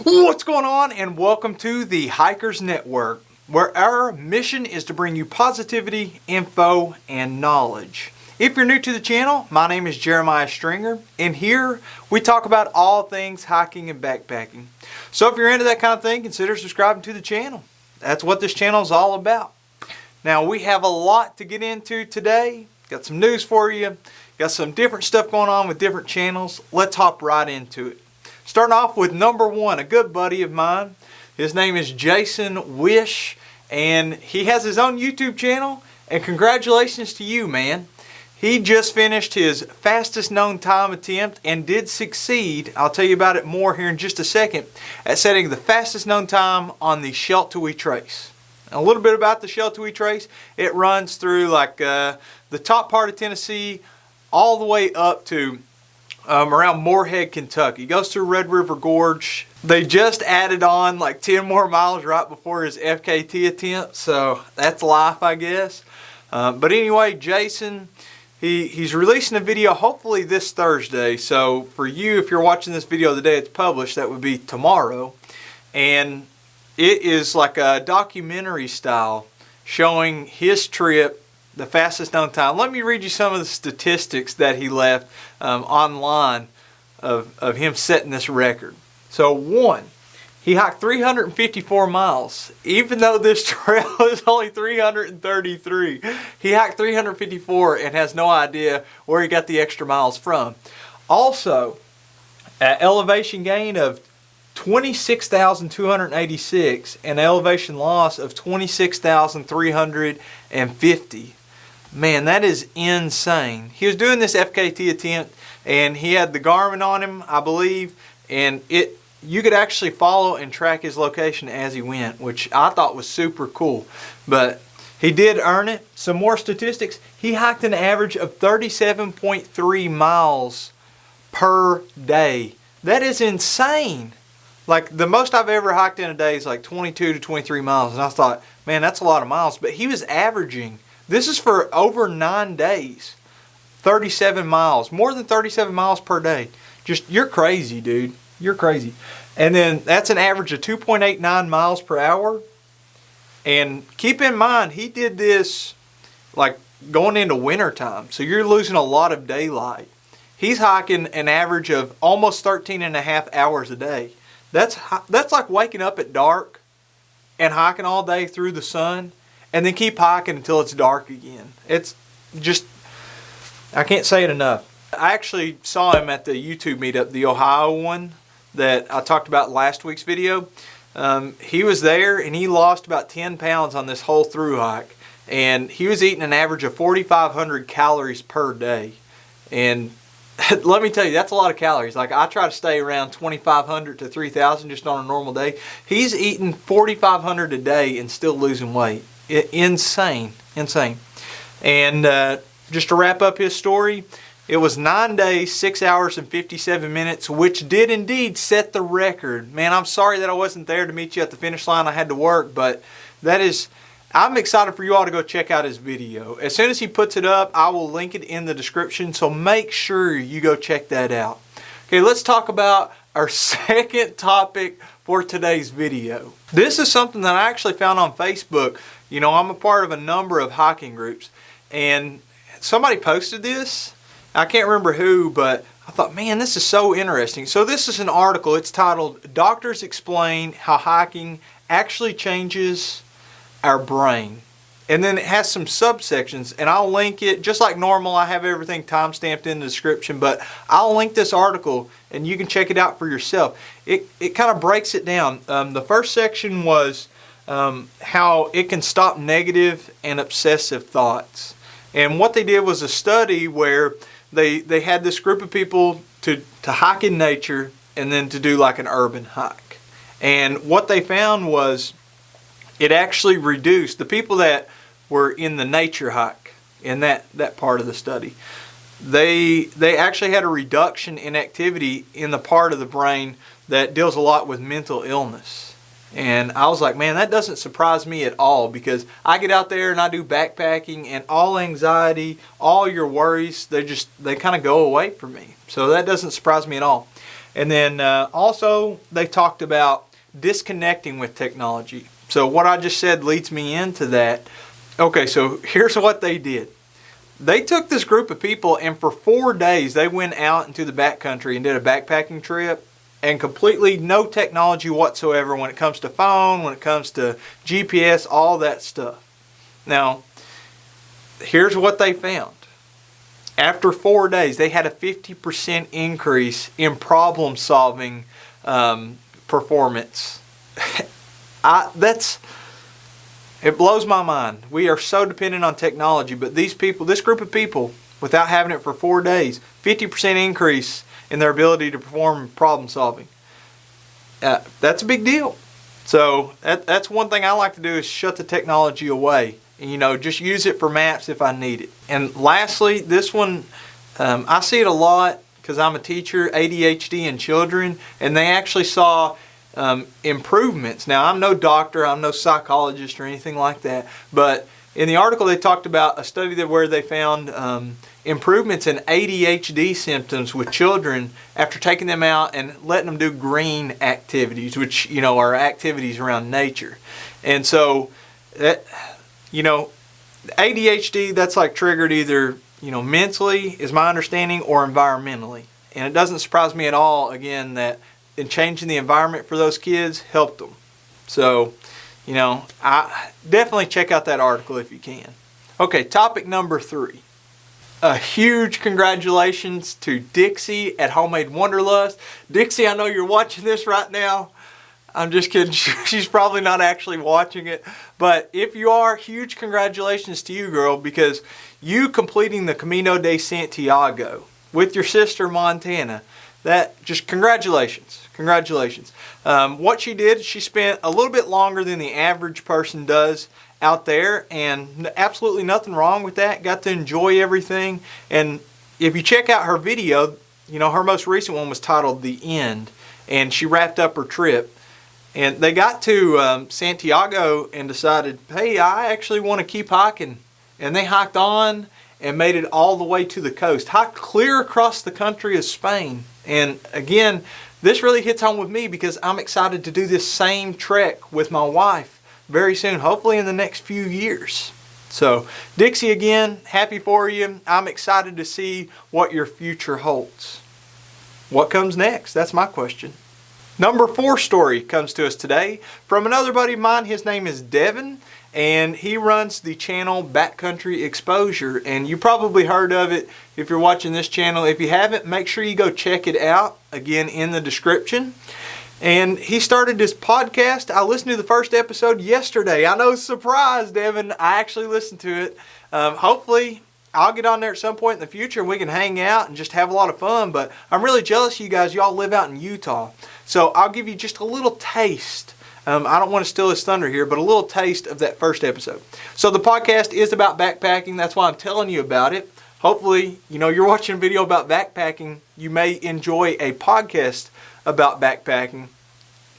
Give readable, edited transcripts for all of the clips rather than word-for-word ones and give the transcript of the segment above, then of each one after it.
What's going on, and welcome to the Hikers Network, where our mission is to bring you positivity, info, and knowledge. If you're new to the channel, my name is Jeremiah Stringer, and here we talk about all things hiking and backpacking. So if you're into that kind of thing, consider subscribing to the channel. That's what this channel is all about. Now, we have a lot to get into today. Got some news for you. Got some different stuff going on with different channels. Let's hop right into it. Starting off with number one, a good buddy of mine. His name is Jason Wish, and he has his own YouTube channel, and congratulations to you, man. He just finished his fastest known time attempt and did succeed. I'll tell you about it more here in just a second, at setting the fastest known time on the Sheltowee Trace. A little bit about the Sheltowee Trace. It runs through like the top part of Tennessee all the way up to around Moorhead, Kentucky. He goes through Red River Gorge. They just added on like 10 more miles right before his FKT attempt, so that's life, I guess. But anyway, Jason, he's releasing a video hopefully this Thursday. So for you, if you're watching this video the day it's published, that would be tomorrow. And it is like a documentary style showing his trip, the fastest known time. Let me read you some of the statistics that he left online of him setting this record. So one, he hiked 354 miles. Even though this trail is only 333, he hiked 354 and has no idea where he got the extra miles from. Also, at elevation gain of 26,286 and elevation loss of 26,350. Man, that is insane. He was doing this FKT attempt, and he had the Garmin on him, I believe, and you could actually follow and track his location as he went, which I thought was super cool. But he did earn it. Some more statistics. He hiked an average of 37.3 miles per day. That is insane. Like, the most I've ever hiked in a day is like 22 to 23 miles, and I thought, man, that's a lot of miles. But he was averaging, this is for over 9 days, 37 miles, more than 37 miles per day. Just, you're crazy, dude. You're crazy. And then that's an average of 2.89 miles per hour. And keep in mind, he did this like going into winter time, so you're losing a lot of daylight. He's hiking an average of almost 13 and a half hours a day. That's like waking up at dark and hiking all day through the sun and then keep hiking until it's dark again. It's just, I can't say it enough. I actually saw him at the YouTube meetup, the Ohio one that I talked about last week's video. He was there and he lost about 10 pounds on this whole through hike. And he was eating an average of 4,500 calories per day. And let me tell you, that's a lot of calories. Like, I try to stay around 2,500 to 3,000 just on a normal day. He's eating 4,500 a day and still losing weight. Insane. Insane. And just to wrap up his story, it was 9 days, 6 hours, and 57 minutes, which did indeed set the record. Man, I'm sorry that I wasn't there to meet you at the finish line. I had to work, but that is, I'm excited for you all to go check out his video. As soon as he puts it up, I will link it in the description, so make sure you go check that out. Okay, let's talk about our second topic for today's video. This is something that I actually found on Facebook. You know, I'm a part of a number of hiking groups, and somebody posted this. I can't remember who, but I thought, man, this is so interesting. So this is an article. It's titled, "Doctors Explain How Hiking Actually Changes Our Brain." And then it has some subsections, and I'll link it just like normal. I have everything time-stamped in the description, but I'll link this article and you can check it out for yourself. It kind of breaks it down. The first section was how it can stop negative and obsessive thoughts. And what they did was a study where they had this group of people to hike in nature and then to do like an urban hike. And what they found was it actually reduced the people that were in the nature hike in that part of the study. They actually had a reduction in activity in the part of the brain that deals a lot with mental illness. And I was like, man, that doesn't surprise me at all, because I get out there and I do backpacking, and all anxiety, all your worries, they kind of go away from me. So that doesn't surprise me at all. And then also they talked about disconnecting with technology. So what I just said leads me into that. Okay, so here's what they did. They took this group of people, and for 4 days they went out into the backcountry and did a backpacking trip, and completely no technology whatsoever when it comes to phone, when it comes to GPS, all that stuff. Now, here's what they found. After 4 days, they had a 50% increase in problem-solving performance. It blows my mind. We are so dependent on technology, but these people, this group of people, without having it for 4 days, 50% increase in their ability to perform problem-solving. That's a big deal. So that's one thing I like to do, is shut the technology away. And, just use it for maps if I need it. And lastly, this one, I see it a lot because I'm a teacher, ADHD in children, and they actually saw improvements. Now, I'm no doctor, I'm no psychologist or anything like that, but in the article they talked about a study where they found improvements in ADHD symptoms with children after taking them out and letting them do green activities, which, are activities around nature. And so that, ADHD, that's like triggered either, mentally, is my understanding, or environmentally. And it doesn't surprise me at all, again, that in changing the environment for those kids helped them. So, I definitely check out that article if you can. Okay, topic number 3. A huge congratulations to Dixie at Homemade Wanderlust. Dixie, I know you're watching this right now. I'm just kidding. She's probably not actually watching it. But if you are, huge congratulations to you, girl, because you completing the Camino de Santiago with your sister, Montana. Just congratulations. Congratulations. What she did, she spent a little bit longer than the average person does out there, and absolutely nothing wrong with that. Got to enjoy everything. And if you check out her video, her most recent one was titled The End, and she wrapped up her trip. And they got to Santiago and decided, hey, I actually want to keep hiking. And they hiked on and made it all the way to the coast. Hiked clear across the country of Spain. And again, this really hits home with me because I'm excited to do this same trek with my wife very soon, hopefully in the next few years. So, Dixie, again, happy for you. I'm excited to see what your future holds. What comes next? That's my question. Number 4 story comes to us today from another buddy of mine. His name is Devin, and he runs the channel Backcountry Exposure. And you probably heard of it if you're watching this channel. If you haven't, make sure you go check it out, again, in the description. And he started this podcast. I listened to the first episode yesterday. I know, surprise, Devin. I actually listened to it. Hopefully, I'll get on there at some point in the future and we can hang out and just have a lot of fun. But I'm really jealous of you guys. Y'all live out in Utah. So I'll give you just a little taste. I don't want to steal his thunder here, but a little taste of that first episode. So the podcast is about backpacking. That's why I'm telling you about it. Hopefully, you're watching a video about backpacking. You may enjoy a podcast about backpacking.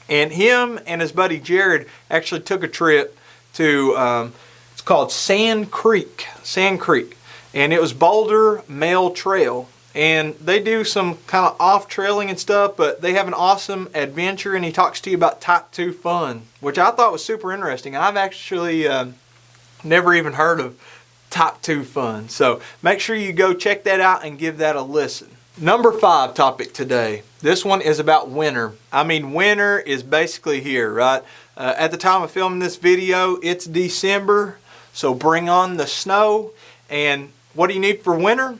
And him and his buddy Jared actually took a trip to, it's called Sand Creek. And it was Boulder Mail Trail. And they do some kind of off-trailing and stuff, but they have an awesome adventure, and he talks to you about Type 2 fun, which I thought was super interesting. I've actually never even heard of Type 2 fun. So make sure you go check that out and give that a listen. Number 5 topic today. This one is about winter. I mean, winter is basically here, right? At the time of filming this video, it's December, so bring on the snow. And what do you need for winter?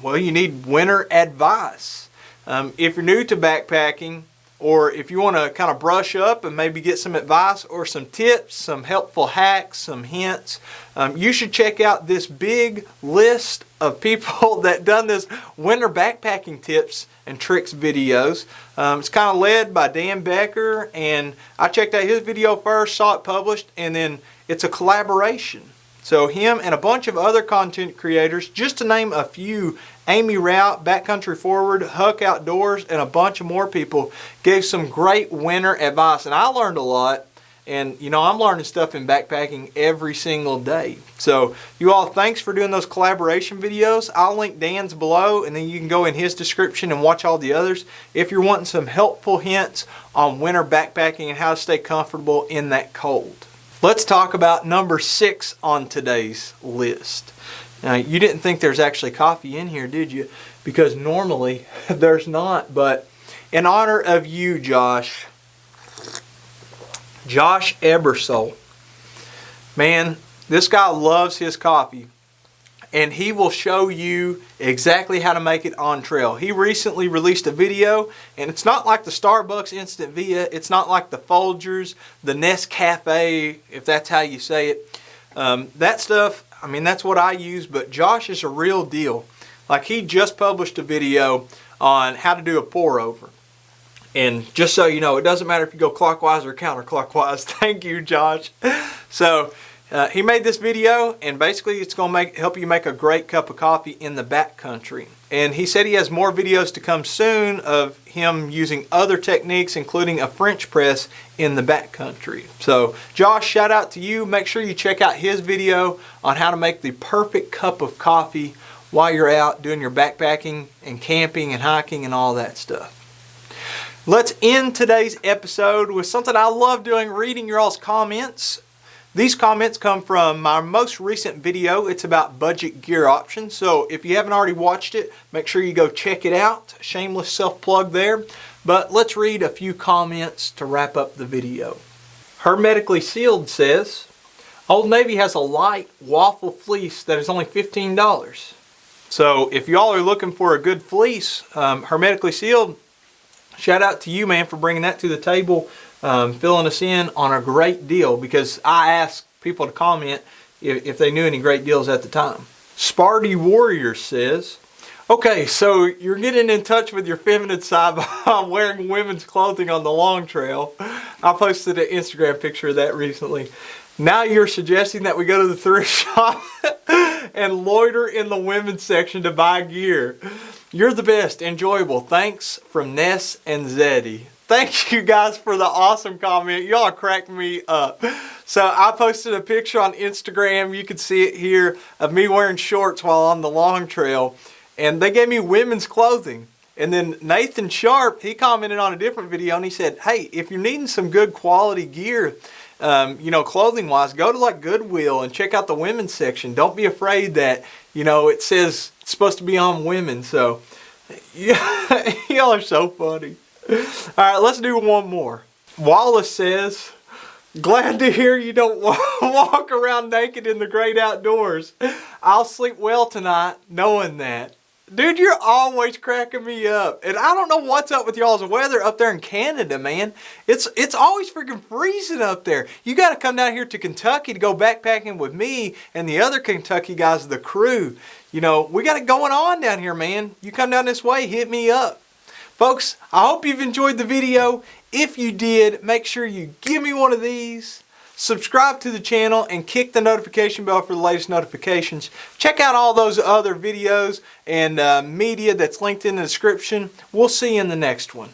Well, you need winter advice. If you're new to backpacking, or if you want to kind of brush up and maybe get some advice or some tips, some helpful hacks, some hints, you should check out this big list of people that done this winter backpacking tips and tricks videos. It's kind of led by Dan Becker, and I checked out his video first, saw it published, and then it's a collaboration. So him and a bunch of other content creators, just to name a few, Amy Rout, Backcountry Forward, Huck Outdoors, and a bunch of more people gave some great winter advice. And I learned a lot. And, you know, I'm learning stuff in backpacking every single day. So, you all, thanks for doing those collaboration videos. I'll link Dan's below, and then you can go in his description and watch all the others if you're wanting some helpful hints on winter backpacking and how to stay comfortable in that cold. Let's talk about number 6 on today's list. Now, you didn't think there's actually coffee in here, did you? Because normally there's not, but in honor of you, Josh Ebersole. Man, this guy loves his coffee, and he will show you exactly how to make it on trail. He recently released a video, and it's not like the Starbucks Instant Via. It's not like the Folgers, the Nescafe, if that's how you say it. That stuff, I mean, that's what I use, but Josh is a real deal. Like, he just published a video on how to do a pour over. And just so you know, it doesn't matter if you go clockwise or counterclockwise. Thank you, Josh. So he made this video, and basically it's going to help you make a great cup of coffee in the backcountry. And he said he has more videos to come soon of him using other techniques, including a French press in the backcountry. So Josh, shout out to you. Make sure you check out his video on how to make the perfect cup of coffee while you're out doing your backpacking and camping and hiking and all that stuff. Let's end today's episode with something I love doing, reading your all's comments. These comments come from my most recent video. It's about budget gear options. So if you haven't already watched it, make sure you go check it out. Shameless self-plug there. But let's read a few comments to wrap up the video. Hermetically Sealed says, Old Navy has a light waffle fleece that is only $15. So if y'all are looking for a good fleece, Hermetically Sealed, shout out to you, man, for bringing that to the table, filling us in on a great deal, because I asked people to comment if they knew any great deals at the time. Sparty Warrior says, okay, so you're getting in touch with your feminine side by wearing women's clothing on the long trail. I posted an Instagram picture of that recently. Now you're suggesting that we go to the thrift shop and loiter in the women's section to buy gear. You're the best. Enjoyable. Thanks from Ness and Zeddy. Thank you guys for the awesome comment. Y'all cracked me up. So I posted a picture on Instagram. You can see it here of me wearing shorts while on the long trail. And they gave me women's clothing. And then Nathan Sharp, he commented on a different video and he said, hey, if you're needing some good quality gear, you know, clothing wise, go to like Goodwill and check out the women's section. Don't be afraid that, you know, it says it's supposed to be on women. So yeah, y'all are so funny. All right, let's do one more. Wallace says, glad to hear you don't walk around naked in the great outdoors. I'll sleep well tonight knowing that. Dude, you're always cracking me up. And I don't know what's up with y'all's weather up there in Canada, man. It's always freaking freezing up there. You got to come down here to Kentucky to go backpacking with me and the other Kentucky guys, the crew. You know, we got it going on down here, man. You come down this way, hit me up. Folks, I hope you've enjoyed the video. If you did, make sure you give me one of these. Subscribe to the channel and kick the notification bell for the latest notifications. Check out all those other videos and media that's linked in the description. We'll see you in the next one.